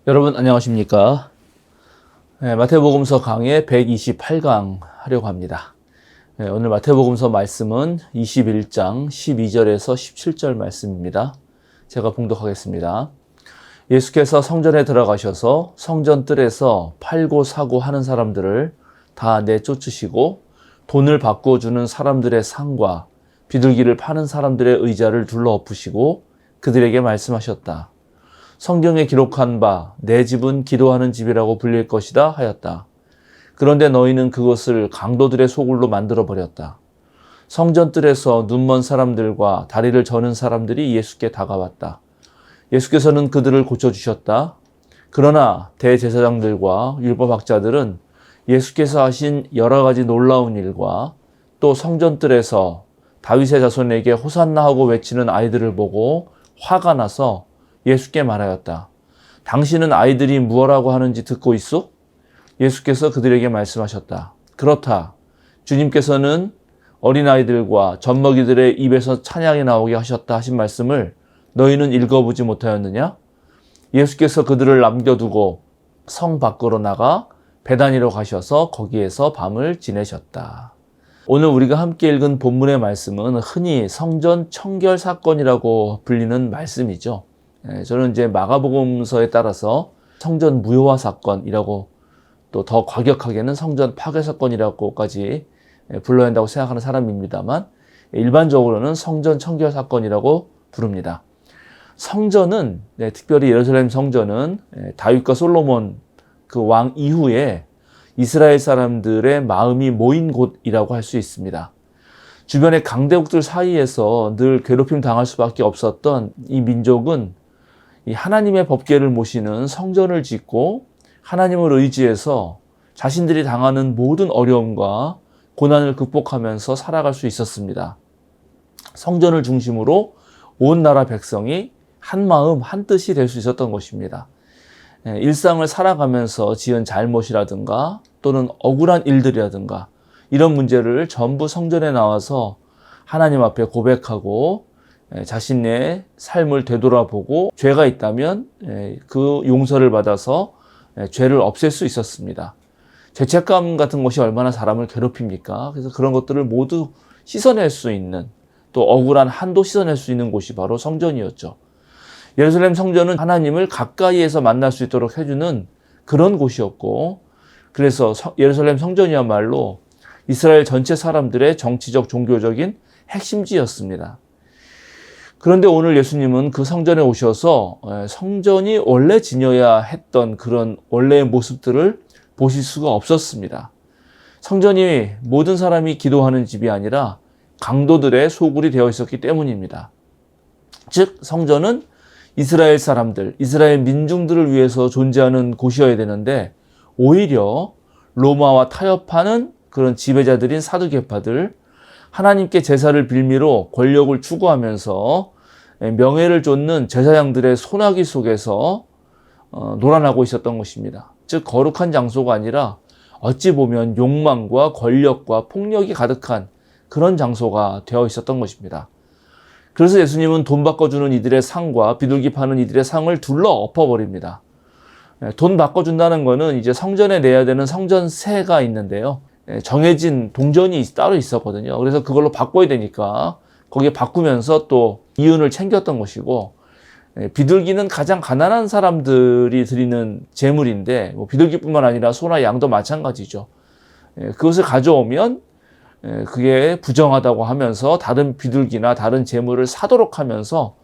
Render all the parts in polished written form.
여러분 안녕하십니까? 마태복음서 강의 128강 하려고 합니다. 오늘 마태복음서 말씀은 21장 12절에서 17절 말씀입니다. 제가 봉독하겠습니다. 예수께서 성전에 들어가셔서 성전 뜰에서 팔고 사고 하는 사람들을 다 내쫓으시고 돈을 바꿔주는 사람들의 상과 비둘기를 파는 사람들의 의자를 둘러 엎으시고 그들에게 말씀하셨다. 성경에 기록한 바 내 집은 기도하는 집이라고 불릴 것이다 하였다. 그런데 너희는 그것을 강도들의 소굴로 만들어버렸다. 성전 뜰에서 눈먼 사람들과 다리를 저는 사람들이 예수께 다가왔다. 예수께서는 그들을 고쳐주셨다. 그러나 대제사장들과 율법학자들은 예수께서 하신 여러 가지 놀라운 일과 또 성전 뜰에서 다윗의 자손에게 호산나 하고 외치는 아이들을 보고 화가 나서 예수께 말하였다. 당신은 아이들이 무엇라고 하는지 듣고 있소? 예수께서 그들에게 말씀하셨다. 그렇다. 주님께서는 어린아이들과 젖먹이들의 입에서 찬양이 나오게 하셨다 하신 말씀을 너희는 읽어보지 못하였느냐? 예수께서 그들을 남겨두고 성 밖으로 나가 베다니로 가셔서 거기에서 밤을 지내셨다. 오늘 우리가 함께 읽은 본문의 말씀은 흔히 성전 청결 사건이라고 불리는 말씀이죠. 저는 이제 마가복음서에 따라서 성전 무효화 사건이라고 또 더 과격하게는 성전 파괴 사건이라고까지 불러야 한다고 생각하는 사람입니다만 일반적으로는 성전 청결 사건이라고 부릅니다. 성전은 특별히 예루살렘 성전은 다윗과 솔로몬 그 왕 이후에 이스라엘 사람들의 마음이 모인 곳이라고 할 수 있습니다. 주변의 강대국들 사이에서 늘 괴롭힘 당할 수밖에 없었던 이 민족은 이 하나님의 법궤를 모시는 성전을 짓고 하나님을 의지해서 자신들이 당하는 모든 어려움과 고난을 극복하면서 살아갈 수 있었습니다. 성전을 중심으로 온 나라 백성이 한 마음 한 뜻이 될 수 있었던 것입니다. 일상을 살아가면서 지은 잘못이라든가 또는 억울한 일들이라든가 이런 문제를 전부 성전에 나와서 하나님 앞에 고백하고 자신의 삶을 되돌아보고 죄가 있다면 그 용서를 받아서 죄를 없앨 수 있었습니다. 죄책감 같은 것이 얼마나 사람을 괴롭힙니까? 그래서 그런 것들을 모두 씻어낼 수 있는 또 억울한 한도 씻어낼 수 있는 곳이 바로 성전이었죠. 예루살렘 성전은 하나님을 가까이에서 만날 수 있도록 해주는 그런 곳이었고 그래서 예루살렘 성전이야말로 이스라엘 전체 사람들의 정치적 종교적인 핵심지였습니다. 그런데 오늘 예수님은 그 성전에 오셔서 성전이 원래 지녀야 했던 그런 원래의 모습들을 보실 수가 없었습니다. 성전이 모든 사람이 기도하는 집이 아니라 강도들의 소굴이 되어 있었기 때문입니다. 즉 성전은 이스라엘 사람들, 이스라엘 민중들을 위해서 존재하는 곳이어야 되는데 오히려 로마와 타협하는 그런 지배자들인 사두개파들, 하나님께 제사를 빌미로 권력을 추구하면서 명예를 쫓는 제사장들의 소나기 속에서 놀아나고 있었던 것입니다. 즉 거룩한 장소가 아니라 어찌 보면 욕망과 권력과 폭력이 가득한 그런 장소가 되어 있었던 것입니다. 그래서 예수님은 돈 바꿔주는 이들의 상과 비둘기 파는 이들의 상을 둘러 엎어버립니다. 돈 바꿔준다는 거는 이제 성전에 내야 되는 성전세가 있는데요. 정해진 동전이 따로 있었거든요. 그래서 그걸로 바꿔야 되니까 거기에 바꾸면서 또 이윤을 챙겼던 것이고 비둘기는 가장 가난한 사람들이 드리는 제물인데 비둘기뿐만 아니라 소나 양도 마찬가지죠. 그것을 가져오면 그게 부정하다고 하면서 다른 비둘기나 다른 제물을 사도록 하면서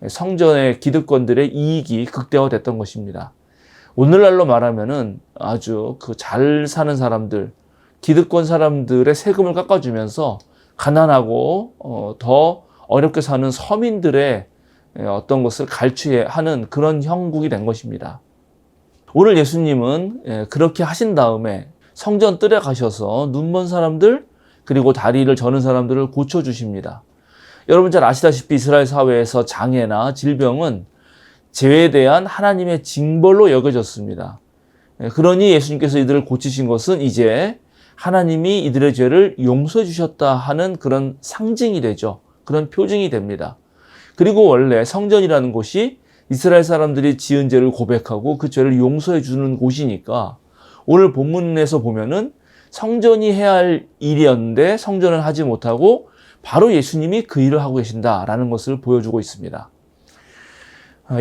성전의 기득권들의 이익이 극대화됐던 것입니다. 오늘날로 말하면은 아주 그 잘 사는 사람들, 기득권 사람들의 세금을 깎아주면서 가난하고 더 어렵게 사는 서민들의 어떤 것을 갈취하는 그런 형국이 된 것입니다. 오늘 예수님은 그렇게 하신 다음에 성전 뜰에 가셔서 눈먼 사람들 그리고 다리를 저는 사람들을 고쳐주십니다. 여러분 잘 아시다시피 이스라엘 사회에서 장애나 질병은 죄에 대한 하나님의 징벌로 여겨졌습니다. 그러니 예수님께서 이들을 고치신 것은 이제 하나님이 이들의 죄를 용서해 주셨다 하는 그런 상징이 되죠. 그런 표징이 됩니다. 그리고 원래 성전이라는 곳이 이스라엘 사람들이 지은 죄를 고백하고 그 죄를 용서해 주는 곳이니까 오늘 본문에서 보면은 성전이 해야 할 일이었는데 성전을 하지 못하고 바로 예수님이 그 일을 하고 계신다라는 것을 보여주고 있습니다.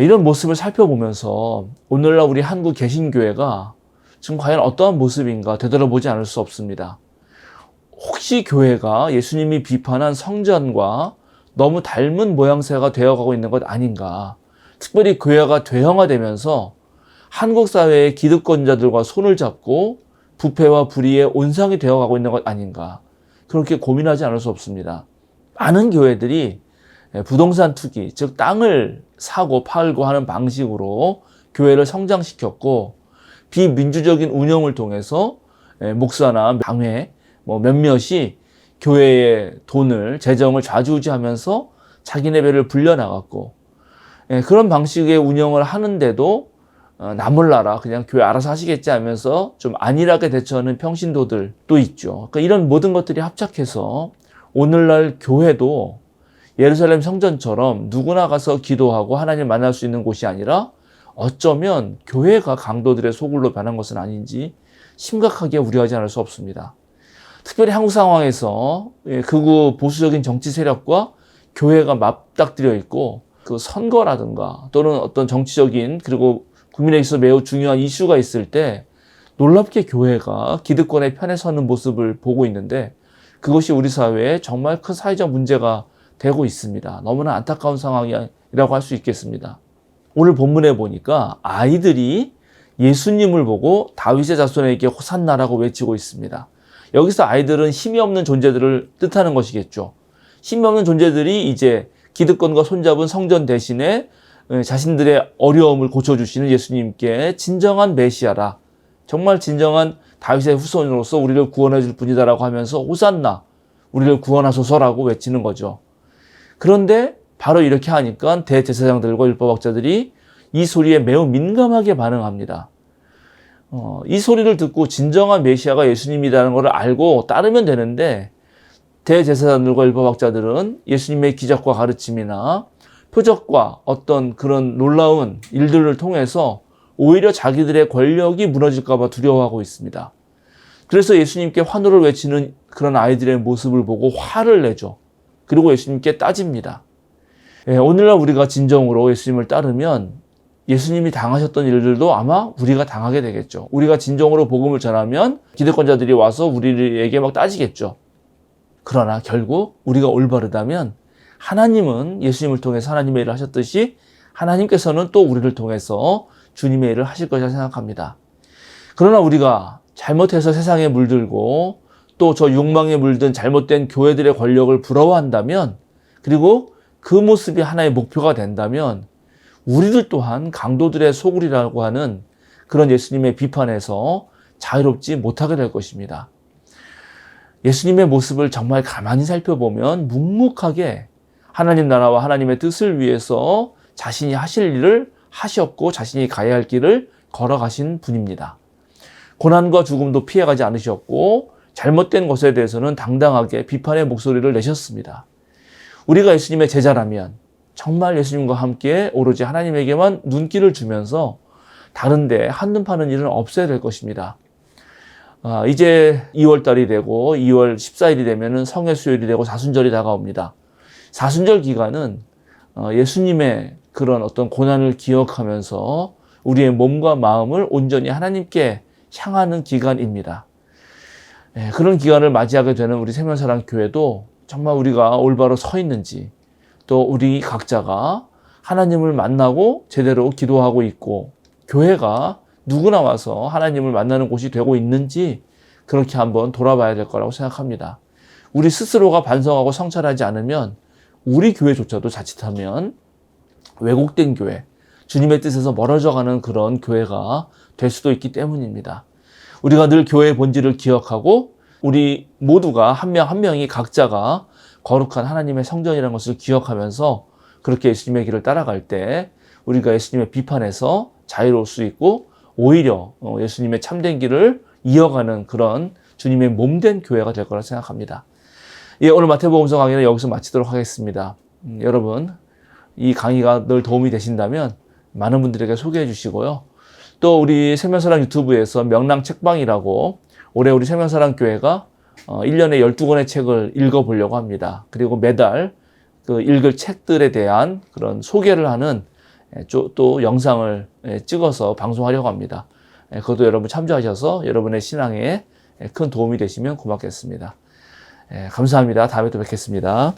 이런 모습을 살펴보면서 오늘날 우리 한국 개신교회가 지금 과연 어떠한 모습인가 되돌아보지 않을 수 없습니다. 혹시 교회가 예수님이 비판한 성전과 너무 닮은 모양새가 되어가고 있는 것 아닌가? 특별히 교회가 퇴형화되면서 한국 사회의 기득권자들과 손을 잡고 부패와 불의의 온상이 되어가고 있는 것 아닌가? 그렇게 고민하지 않을 수 없습니다. 많은 교회들이 부동산 투기, 즉 땅을 사고 팔고 하는 방식으로 교회를 성장시켰고 비민주적인 운영을 통해서 목사나 당회 몇몇이 교회의 돈을, 재정을 좌지우지하면서 자기네배를 불려나갔고 그런 방식의 운영을 하는데도 나몰라라 그냥 교회 알아서 하시겠지 하면서 좀 안일하게 대처하는 평신도들도 있죠. 그러니까 이런 모든 것들이 합작해서 오늘날 교회도 예루살렘 성전처럼 누구나 가서 기도하고 하나님 만날 수 있는 곳이 아니라 어쩌면 교회가 강도들의 소굴로 변한 것은 아닌지 심각하게 우려하지 않을 수 없습니다. 특별히 한국 상황에서 극우 보수적인 정치 세력과 교회가 맞닥뜨려 있고 그 선거라든가 또는 어떤 정치적인 그리고 국민에게 있어 매우 중요한 이슈가 있을 때 놀랍게 교회가 기득권의 편에 서는 모습을 보고 있는데 그것이 우리 사회에 정말 큰 사회적 문제가 되고 있습니다. 너무나 안타까운 상황이라고 할 수 있겠습니다. 오늘 본문에 보니까 아이들이 예수님을 보고 다윗의 자손에게 호산나라고 외치고 있습니다. 여기서 아이들은 힘이 없는 존재들을 뜻하는 것이겠죠. 힘이 없는 존재들이 이제 기득권과 손잡은 성전 대신에 자신들의 어려움을 고쳐주시는 예수님께 진정한 메시아라, 정말 진정한 다윗의 후손으로서 우리를 구원해 줄 분이다라고 하면서 호산나, 우리를 구원하소서라고 외치는 거죠. 그런데 바로 이렇게 하니까 대제사장들과 율법학자들이 이 소리에 매우 민감하게 반응합니다. 이 소리를 듣고 진정한 메시아가 예수님이라는 것을 알고 따르면 되는데 대제사장들과 율법학자들은 예수님의 기적과 가르침이나 표적과 어떤 그런 놀라운 일들을 통해서 오히려 자기들의 권력이 무너질까 봐 두려워하고 있습니다. 그래서 예수님께 환호를 외치는 그런 아이들의 모습을 보고 화를 내죠. 그리고 예수님께 따집니다. 오늘날 우리가 진정으로 예수님을 따르면 예수님이 당하셨던 일들도 아마 우리가 당하게 되겠죠. 우리가 진정으로 복음을 전하면 기득권자들이 와서 우리에게 막 따지겠죠. 그러나 결국 우리가 올바르다면 하나님은 예수님을 통해서 하나님의 일을 하셨듯이 하나님께서는 또 우리를 통해서 주님의 일을 하실 것이라 생각합니다. 그러나 우리가 잘못해서 세상에 물들고 또 저 욕망에 물든 잘못된 교회들의 권력을 부러워한다면 그리고 그 모습이 하나의 목표가 된다면 우리들 또한 강도들의 소굴이라고 하는 그런 예수님의 비판에서 자유롭지 못하게 될 것입니다. 예수님의 모습을 정말 가만히 살펴보면 묵묵하게 하나님 나라와 하나님의 뜻을 위해서 자신이 하실 일을 하셨고 자신이 가야 할 길을 걸어가신 분입니다. 고난과 죽음도 피해가지 않으셨고 잘못된 것에 대해서는 당당하게 비판의 목소리를 내셨습니다. 우리가 예수님의 제자라면 정말 예수님과 함께 오로지 하나님에게만 눈길을 주면서 다른데 한눈 파는 일은 없어야 될 것입니다. 이제 2월달이 되고 2월 14일이 되면 성회 수요일이 되고 사순절이 다가옵니다. 사순절 기간은 예수님의 그런 어떤 고난을 기억하면서 우리의 몸과 마음을 온전히 하나님께 향하는 기간입니다. 그런 기간을 맞이하게 되는 우리 세면사랑교회도 정말 우리가 올바로 서 있는지 또 우리 각자가 하나님을 만나고 제대로 기도하고 있고 교회가 누구나 와서 하나님을 만나는 곳이 되고 있는지 그렇게 한번 돌아봐야 될 거라고 생각합니다. 우리 스스로가 반성하고 성찰하지 않으면 우리 교회조차도 자칫하면 왜곡된 교회, 주님의 뜻에서 멀어져가는 그런 교회가 될 수도 있기 때문입니다. 우리가 늘 교회의 본질을 기억하고 우리 모두가 한 명 한 명이 각자가 거룩한 하나님의 성전이라는 것을 기억하면서 그렇게 예수님의 길을 따라갈 때 우리가 예수님의 비판에서 자유로울 수 있고 오히려 예수님의 참된 길을 이어가는 그런 주님의 몸된 교회가 될 거라 생각합니다. 오늘 마태복음서 강의는 여기서 마치도록 하겠습니다. 여러분, 이 강의가 늘 도움이 되신다면 많은 분들에게 소개해 주시고요. 또 우리 생명사랑 유튜브에서 명랑 책방이라고 올해 우리 생명사랑 교회가 1년에 12권의 책을 읽어보려고 합니다. 그리고 매달 그 읽을 책들에 대한 그런 소개를 하는 또 영상을 찍어서 방송하려고 합니다. 그것도 여러분 참조하셔서 여러분의 신앙에 큰 도움이 되시면 고맙겠습니다. 감사합니다. 다음에 또 뵙겠습니다.